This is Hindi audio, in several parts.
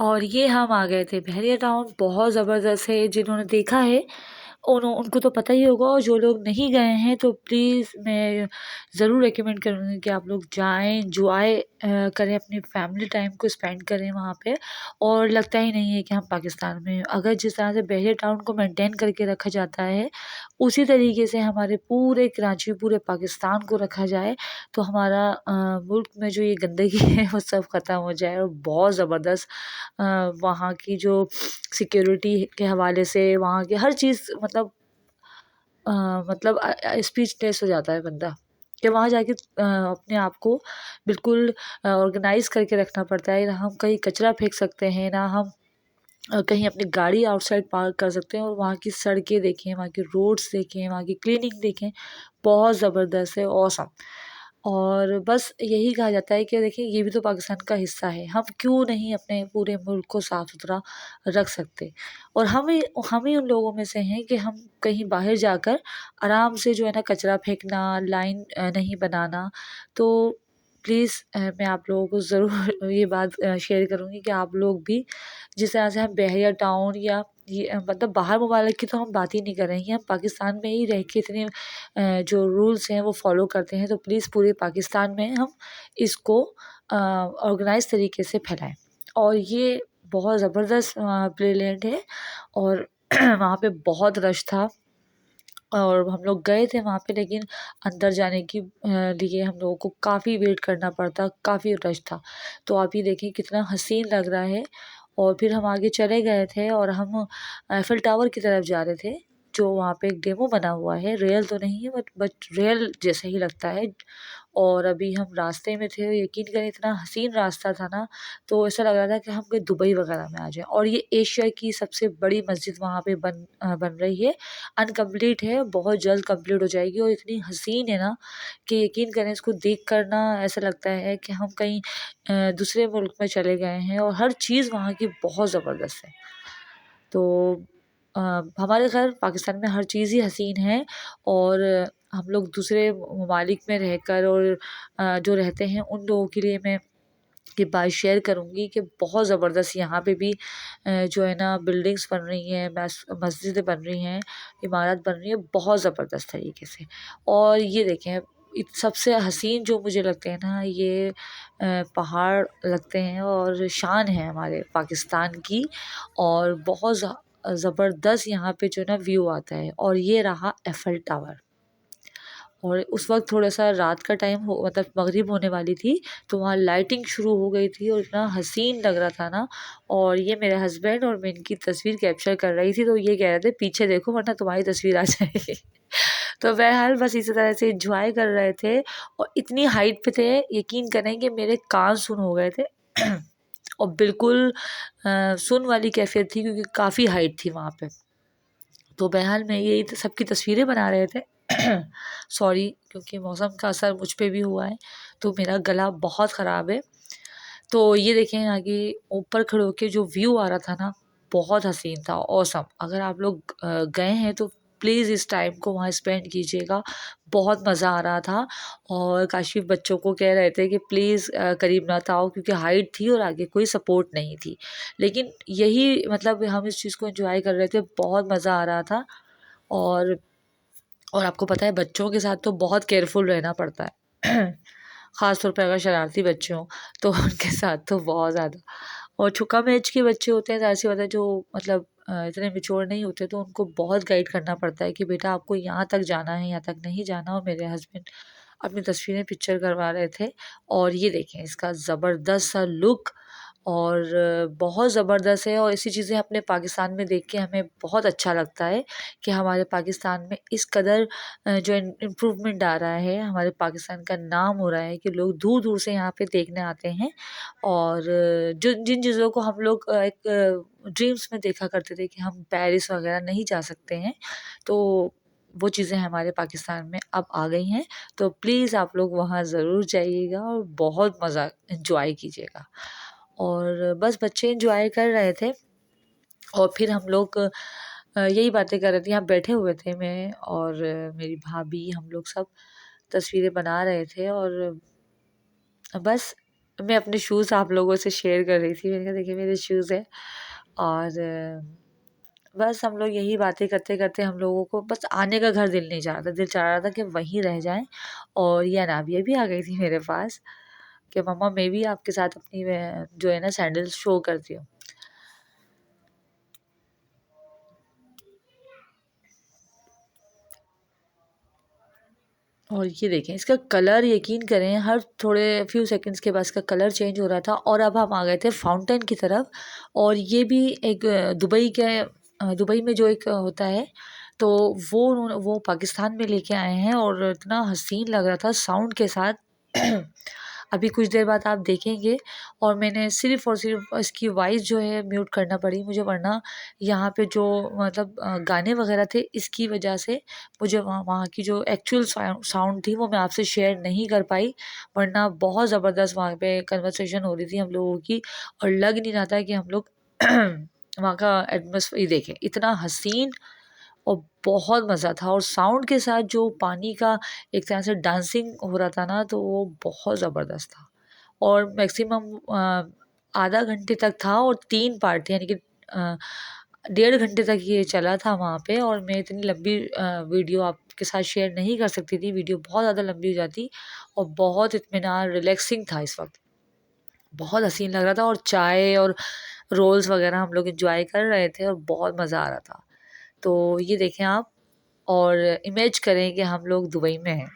और ये हम आ गए थे बहरिया टाउन। बहुत ज़बरदस्त है, जिन्होंने देखा है उनको तो पता ही होगा, और जो लोग नहीं गए हैं तो प्लीज़ मैं ज़रूर रिकमेंड करूँगी कि आप लोग जाएँ, एन्जॉय करें, अपनी फैमिली टाइम को स्पेंड करें वहाँ पे। और लगता ही नहीं है कि हम पाकिस्तान में हैं। अगर जिस तरह से बहरिया टाउन को मेंटेन करके रखा जाता है, उसी तरीके से हमारे पूरे कराची, पूरे पाकिस्तान को रखा जाए, तो हमारा मुल्क में जो ये गंदगी है वो सब ख़त्म हो जाए। और बहुत ज़बरदस्त वहाँ की जो सिक्योरिटी के हवाले से, वहाँ की हर चीज़ मतलब स्पीचलेस हो जाता है बंदा, कि वहाँ जाके अपने आप को बिल्कुल ऑर्गेनाइज करके रखना पड़ता है। ना हम कहीं कचरा फेंक सकते हैं, ना हम कहीं अपनी गाड़ी आउटसाइड पार्क कर सकते हैं। और वहाँ की सड़कें देखें, वहाँ की रोड्स देखें, वहाँ की क्लीनिंग देखें, बहुत ज़बरदस्त है, ऑसम। और बस यही कहा जाता है कि देखिए, ये भी तो पाकिस्तान का हिस्सा है, हम क्यों नहीं अपने पूरे मुल्क को साफ़ सुथरा रख सकते। और हम ही उन लोगों में से हैं कि हम कहीं बाहर जाकर आराम से जो है ना कचरा फेंकना, लाइन नहीं बनाना। तो प्लीज़ मैं आप लोगों को ज़रूर ये बात शेयर करूँगी कि आप लोग भी, जिस तरह से हम बहरिया टाउन या ये मतलब बाहर ममालिक की तो हम बात ही नहीं कर रहे हैं, हम पाकिस्तान में ही रह के इतने जो रूल्स हैं वो फॉलो करते हैं, तो प्लीज़ पूरे पाकिस्तान में हम इसको ऑर्गेनाइज तरीके से फैलाएं। और ये बहुत ज़बरदस्त ब्रिलियंट है। और वहाँ पे बहुत रश था, और हम लोग गए थे वहाँ पे, लेकिन अंदर जाने की लिए हम लोगों को काफ़ी वेट करना पड़ता, काफ़ी रश था। तो आप ये देखिए कितना हसीन लग रहा है। और फिर हम आगे चले गए थे, और हम एफिल टावर की तरफ जा रहे थे, जो वहाँ पे एक डेमो बना हुआ है, रियल तो नहीं है बट रियल जैसा ही लगता है। और अभी हम रास्ते में थे, यकीन करें इतना हसीन रास्ता था ना, तो ऐसा लग रहा था कि हम कहीं दुबई वगैरह में आ जाएं। और ये एशिया की सबसे बड़ी मस्जिद वहाँ पे बन रही है, अनकम्प्लीट है, बहुत जल्द कंप्लीट हो जाएगी। और इतनी हसीन है ना कि यकीन करें, इसको देख कर ना ऐसा लगता है कि हम कहीं दूसरे मुल्क में चले गए हैं। और हर चीज़ वहाँ की बहुत ज़बरदस्त है। तो अ, हमारे घर पाकिस्तान में हर चीज़ ही हसीन है। और हम लोग दूसरे ममालिक में रहकर, और जो रहते हैं उन लोगों के लिए मैं ये बात शेयर करूँगी कि बहुत ज़बरदस्त यहाँ पे भी जो है ना बिल्डिंग्स बन रही हैं, मस्जिदें बन रही हैं, इमारत बन रही है, बहुत ज़बरदस्त तरीके से। और ये देखें, सबसे हसीन जो मुझे लगते हैं ना, ये पहाड़ लगते हैं, और शान है हमारे पाकिस्तान की। और बहुत ज़बरदस्त यहाँ पे जो है ना व्यू आता है। और ये रहा एफिल टावर। और उस वक़्त थोड़ा-सा रात का टाइम हो, मतलब मगरिब होने वाली थी, तो वहाँ लाइटिंग शुरू हो गई थी, और इतना हसीन लग रहा था ना। और ये मेरे हस्बैंड, और मैं इनकी तस्वीर कैप्चर कर रही थी, तो ये कह रहे थे पीछे देखो वरना तुम्हारी तस्वीर आ जाएगी। तो बहरहाल बस इसी तरह से एन्जॉय कर रहे थे। और इतनी हाइट पे थे, यकीन करें कि मेरे कान सुन हो गए थे। और बिल्कुल सुन वाली कैफ़ियत थी, क्योंकि काफ़ी हाइट थी वहाँ पे। तो बहरहाल मैं यही सबकी तस्वीरें बना रहे थे। सॉरी, क्योंकि मौसम का असर मुझ पे भी हुआ है, तो मेरा गला बहुत ख़राब है। तो ये देखें, आगे ऊपर खड़े होके जो व्यू आ रहा था ना, बहुत हसीन था, ऑसम। अगर आप लोग गए हैं तो प्लीज़ इस टाइम को वहाँ स्पेंड कीजिएगा, बहुत मज़ा आ रहा था। और काशिफ़ बच्चों को कह रहे थे कि प्लीज़ करीब मत आओ, क्योंकि हाइट थी और आगे कोई सपोर्ट नहीं थी। लेकिन यही मतलब हम इस चीज़ को एंजॉय कर रहे थे, बहुत मज़ा आ रहा था। और और आपको पता है, बच्चों के साथ तो बहुत केयरफुल रहना पड़ता है। ख़ास तौर पे अगर शरारती बच्चे हों, तो उनके साथ तो बहुत ज़्यादा। और जो कम एज के बच्चे होते हैं, ज़ाहिर-सी बात है, जो मतलब इतने मैच्योर नहीं होते, तो उनको बहुत गाइड करना पड़ता है कि बेटा आपको यहाँ तक जाना है, यहाँ तक नहीं जाना। और मेरे हस्बैंड अपनी तस्वीरें पिक्चर करवा रहे थे। और ये देखें इसका ज़बरदस्त सा लुक, और बहुत ज़बरदस्त है। और ऐसी चीज़ें अपने पाकिस्तान में देख के हमें बहुत अच्छा लगता है कि हमारे पाकिस्तान में इस कदर जो इम्प्रूवमेंट आ रहा है, हमारे पाकिस्तान का नाम हो रहा है कि लोग दूर दूर से यहाँ पे देखने आते हैं। और जो जिन चीज़ों को हम लोग एक ड्रीम्स में देखा करते थे कि हम पेरिस वगैरह नहीं जा सकते हैं, तो वो चीज़ें हमारे पाकिस्तान में अब आ गई हैं। तो प्लीज़ आप लोग वहाँ ज़रूर जाइएगा, और बहुत मज़ा इन्जॉय कीजिएगा। और बस बच्चे एन्जॉय कर रहे थे। और फिर हम लोग यही बातें कर रहे थे, यहाँ बैठे हुए थे, मैं और मेरी भाभी, हम लोग सब तस्वीरें बना रहे थे। और बस मैं अपने शूज़ आप लोगों से शेयर कर रही थी। मैंने कहा देखिए मेरे शूज़ हैं। और बस हम लोग यही बातें करते-करते हम लोगों को बस आने का घर दिल नहीं चाह रहा था। दिल चाह रहा था कि वहीं रह जाएँ। और ये अनाबिया भी आ गई थी मेरे पास कि मम्मा मैं भी आपके साथ अपनी जो है ना सैंडल्स शो करती हूँ। और ये देखें इसका कलर, यकीन करें हर थोड़े फ्यू सेकंड्स के बाद इसका कलर चेंज हो रहा था। और अब हम आ गए थे फाउंटेन की तरफ। और ये भी एक दुबई के दुबई में जो एक होता है, तो वो पाकिस्तान में लेके आए हैं और इतना हसीन लग रहा था साउंड के साथ। अभी कुछ देर बाद आप देखेंगे। और मैंने सिर्फ़ और सिर्फ़ इसकी वॉइस जो है म्यूट करना पड़ी मुझे, वरना यहाँ पे जो मतलब गाने वगैरह थे इसकी वजह से मुझे वहाँ वहाँ की जो एक्चुअल साउंड थी वो मैं आपसे शेयर नहीं कर पाई। वरना बहुत ज़बरदस्त वहाँ पे कन्वर्सेशन हो रही थी हम लोगों की। और लग नहीं रहा था कि हम लोग वहाँ का एटमॉस्फेयर देखें, इतना हसीन और बहुत मज़ा था। और साउंड के साथ जो पानी का एक तरह से डांसिंग हो रहा था ना, तो वो बहुत ज़बरदस्त था। और मैक्सिमम आधा घंटे तक था और 3 पार्ट थे, यानी कि अ, डेढ़ घंटे तक ये चला था वहाँ पे। और मैं इतनी लंबी वीडियो आपके साथ शेयर नहीं कर सकती थी, वीडियो बहुत ज़्यादा लंबी हो जाती। और बहुत इत्मीनान रिलैक्सिंग था इस वक़्त, बहुत हसीन लग रहा था। और चाय और रोल्स वग़ैरह हम लोग एन्जॉय कर रहे थे और बहुत मज़ा आ रहा था। तो ये देखें आप और इमेज करें कि हम लोग दुबई में हैं।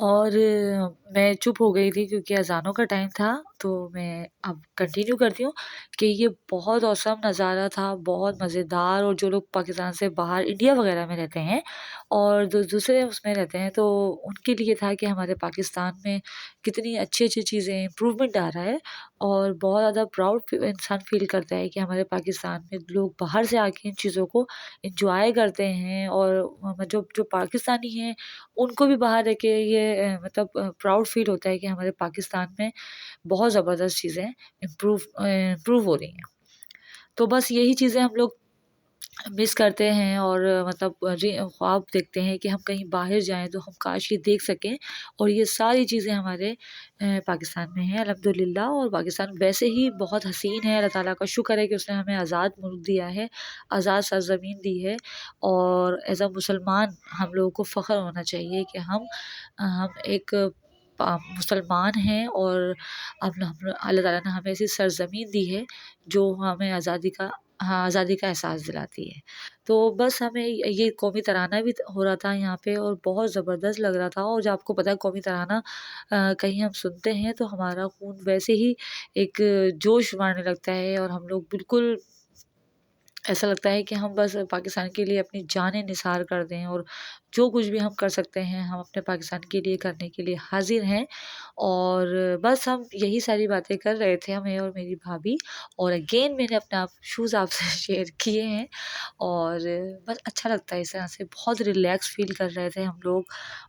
और मैं चुप हो गई थी क्योंकि अज़ानों का टाइम था। तो मैं अब कंटिन्यू करती हूँ कि ये बहुत औसम नज़ारा था, बहुत मज़ेदार। और जो लोग पाकिस्तान से बाहर इंडिया वग़ैरह में रहते हैं और दूसरे उसमें रहते हैं, तो उनके लिए था कि हमारे पाकिस्तान में कितनी अच्छी-अच्छी चीज़ें इम्प्रूवमेंट आ रहा है। और बहुत ज़्यादा प्राउड इंसान फ़ील करता है कि हमारे पाकिस्तान में लोग बाहर से आके इन चीज़ों को एन्जॉय करते हैं। और जो जो पाकिस्तानी हैं उनको भी बाहर रह के ये मतलब प्राउड फ़ील होता है कि हमारे पाकिस्तान में बहुत ज़बरदस्त चीज़ें इम्प्रूव हो रही हैं। तो बस यही चीज़ें हम लोग मिस करते हैं। और मतलब ख्वाब देखते हैं कि हम कहीं बाहर जाएँ तो हम काश ये देख सकें। और ये सारी चीज़ें हमारे पाकिस्तान में हैं अल्हम्दुलिल्लाह। और पाकिस्तान वैसे ही बहुत हसीन है, अल्लाह ताला का शुक्र है कि उसने हमें आज़ाद मुल्क दिया है, आज़ाद सरज़मीन दी है। और एज़ अ मुसलमान हम लोगों को फ़ख्र होना चाहिए कि हम एक मुसलमान हैं। और अब हम अल्लाह ताला ने हमें ऐसी सरज़मीन दी है जो हमें आज़ादी का एहसास दिलाती है। तो बस हमें ये कौमी तराना भी हो रहा था यहाँ पे और बहुत ज़बरदस्त लग रहा था। और जो आपको पता है कौमी तराना कहीं हम सुनते हैं तो हमारा खून वैसे ही एक जोश मारने लगता है। और हम लोग बिल्कुल ऐसा लगता है कि हम बस पाकिस्तान के लिए अपनी जानें निसार कर दें। और जो कुछ भी हम कर सकते हैं हम अपने पाकिस्तान के लिए करने के लिए हाज़िर हैं। और बस हम यही सारी बातें कर रहे थे, मैं और मेरी भाभी। और अगेन मैंने अपना आप शूज़ आपसे शेयर किए हैं। और बस अच्छा लगता है इस तरह से, बहुत रिलैक्स फ़ील कर रहे थे हम लोग।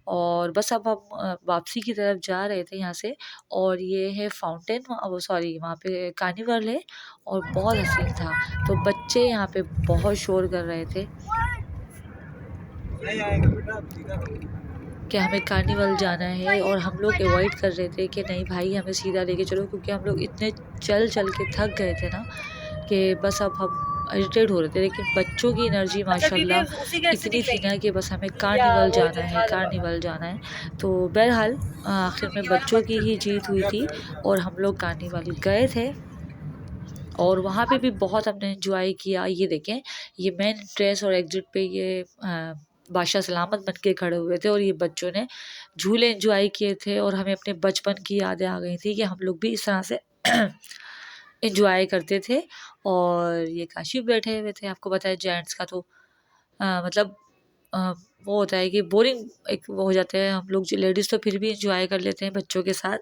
और बस अब हम वापसी की तरफ जा रहे थे यहाँ से। और ये है फाउंटेन, वो सॉरी वहाँ पे कार्निवल है और बहुत हसीन था। तो बच्चे यहाँ पे बहुत शोर कर रहे थे कि हमें कार्निवल जाना है। और हम लोग अवॉइड कर रहे थे कि नहीं भाई हमें सीधा लेके चलो, क्योंकि हम लोग इतने चल के थक गए थे ना कि बस अब हम इरिटेट हो रहे थे। लेकिन बच्चों की एनर्जी माशाल्लाह इतनी थी ना कि बस हमें कार्निवल जाना है, कार्निवल जाना है। तो बहरहाल आखिर में बच्चों की ही जीत हुई थी और हम लोग कार्निवल गए थे। और वहाँ पे भी बहुत हमने एंजॉय किया। ये देखें, ये मेन एंट्रेंस और एग्जिट पे ये बादशाह सलामत बन के खड़े हुए थे और ये बच्चों ने झूले एंजॉय किए थे। और हमें अपने बचपन की यादें आ गई थी कि हम लोग भी इस तरह से एंजॉय करते थे। और ये काशिफ बैठे हुए थे। आपको पता है जेंट्स का तो मतलब अ, वो होता है कि बोरिंग एक वो हो जाते हैं हम लोग। जो लेडीज़ तो फिर भी एंजॉय कर लेते हैं बच्चों के साथ।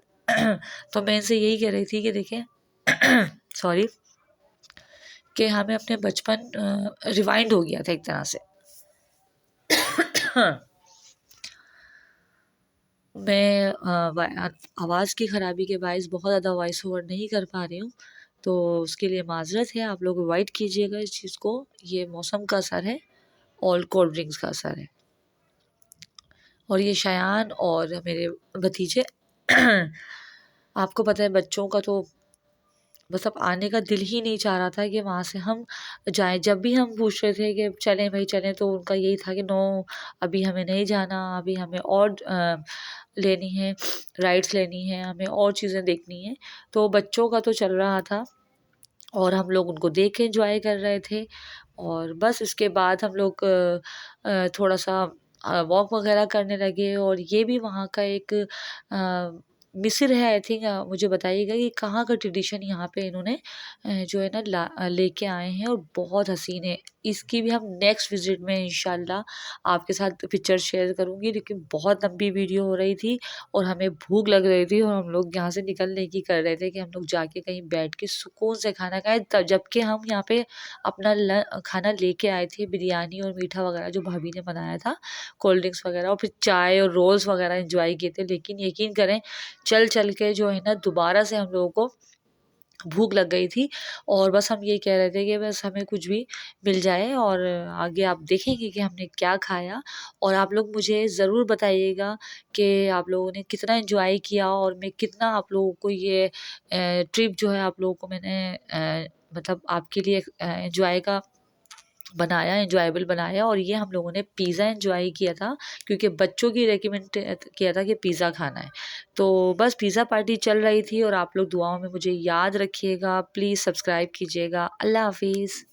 तो मैं इनसे यही कह रही थी कि देखें सॉरी, कि हमें अपने बचपन रिवाइंड हो गया था एक तरह से। मैं आवाज़ की ख़राबी के बायस बहुत ज़्यादा वॉइस ओवर नहीं कर पा रही हूँ, तो उसके लिए माज़रत है। आप लोग अवॉइड कीजिएगा इस चीज़ को। ये मौसम का असर है और कोल्ड ड्रिंक्स का असर है। और ये शायान और मेरे भतीजे आपको पता है बच्चों का तो बस अब आने का दिल ही नहीं चाह रहा था कि वहाँ से हम जाएँ। जब भी हम पूछ रहे थे कि चलें भई चलें, तो उनका यही था कि नो, अभी हमें नहीं जाना, अभी हमें और लेनी है, राइड्स लेनी है, हमें और चीज़ें देखनी है। तो बच्चों का तो चल रहा था और हम लोग उनको देख के एन्जॉय कर रहे थे। और बस इसके बाद हम लोग थोड़ा-सा वॉक वगैरह करने लगे। और ये भी वहाँ का एक मिस्र है आई थिंक। मुझे बताइएगा कि कहाँ का ट्रेडिशन यहाँ पे इन्होंने जो है ना लेके आए हैं और बहुत हसीन है। इसकी भी हम नेक्स्ट विज़िट में इंशाल्लाह आपके साथ पिक्चर शेयर करूँगी। लेकिन बहुत लंबी वीडियो हो रही थी और हमें भूख लग रही थी और हम लोग यहाँ से निकलने की कर रहे थे कि हम लोग जाके कहीं बैठ के सुकून से खाना खाएँ। तब जबकि हम यहाँ पे अपना खाना लेके आए थे, बिरयानी और मीठा वगैरह जो भाभी ने बनाया था, कोल्ड ड्रिंक्स वगैरह और फिर चाय और रोल्स वगैरह एंजॉय किए थे। लेकिन यकीन करें चल के जो है ना दोबारा से हम लोगों को भूख लग गई थी। और बस हम ये कह रहे थे कि बस हमें कुछ भी मिल जाए। और आगे आप देखेंगे कि हमने क्या खाया। और आप लोग मुझे ज़रूर बताइएगा कि आप लोगों ने कितना एंजॉय किया और मैं कितना आप लोगों को ये ट्रिप जो है आप लोगों को मैंने मतलब आपके लिए एंजॉय का बनाया, एन्जॉयबल बनाया। और ये हम लोगों ने पिज़्ज़ा एन्जॉय किया था क्योंकि बच्चों की रिकमेंड किया था कि पिज़्ज़ा खाना है। तो बस पिज़्ज़ा पार्टी चल रही थी। और आप लोग दुआओं में मुझे याद रखिएगा, प्लीज़ सब्सक्राइब कीजिएगा। अल्लाह हाफ़िज़।